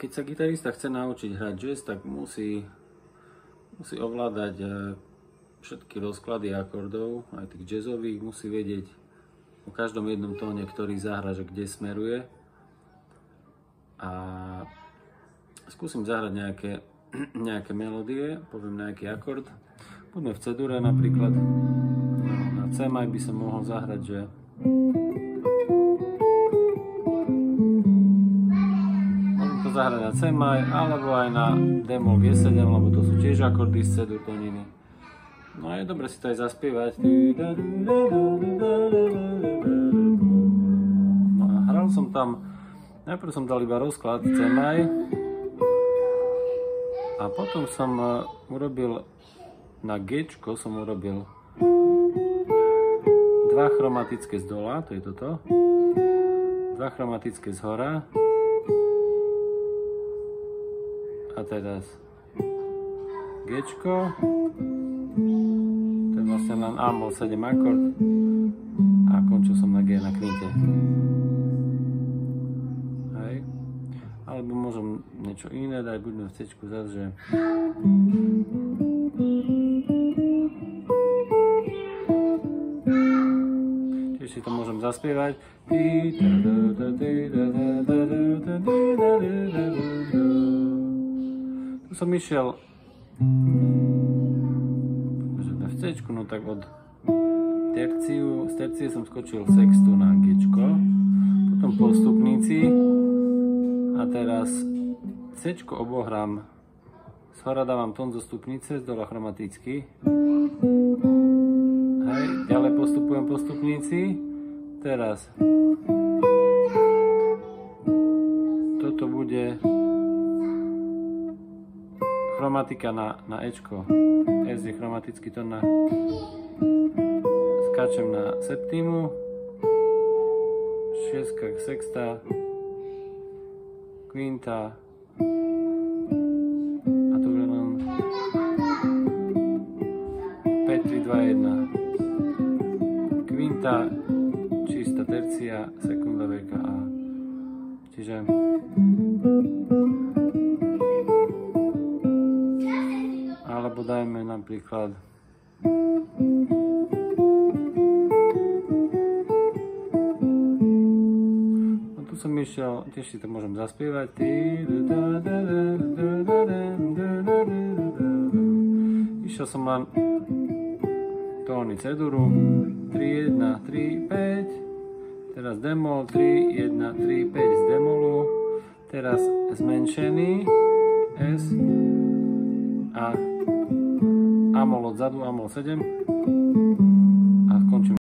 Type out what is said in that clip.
Keď sa gitarista chce naučiť hrať jazz, tak musí ovládať všetky rozklady akordov, aj tých jazzových, musí vedieť o každom jednom tóne, ktorý zahra, že kde smeruje. A skúsim zahrať nejaké melódie, poviem nejaký akord. Poďme v C-dure napríklad. Na C-maj by som mohol zahrať, že môžem to zahrať na C-maj, alebo aj na D-moll G7, lebo to sú tiež akordy z C-dur tóniny. No a je dobre si to aj zaspievať. No a hral som tam, najprv som dal iba rozklad C-maj a potom som urobil na G-čko som urobil dva chromatické z dola, to je toto, dva chromatické z hora a teraz G-čko, to je vlastne len A-moll 7 akord a končil som na G na kvinte. Hej. Alebo môžem niečo iné dať, buďme v C-čku zase, že tiež si to môžem zaspievať. Tu som išiel v C-čku, no tak od terciu, z tercie som skočil sextu na G-čko, potom postupníci a teraz C-čko obohrám, z hora dávam tón zo stupnice, z dola chromaticky. Hej, ďalej postupujem postupníci, teraz toto bude chromatika na Ečko, S je chromatický tón na, skáčem na septímu, šestka, sexta, kvinta a to bude len 5, 3, 2, 1, kvinta, čistá tercia, sekunda veľká A. Čiže alebo dajme napríklad no tu som išiel, tiež si to môžem zaspievať. Išiel som len tóny C-duru 3, 1, 3, 5, teraz D-moll 3, 1, 3, 5 z D-mollu, teraz zmenšený S a A-moll odzadu, A-moll 7.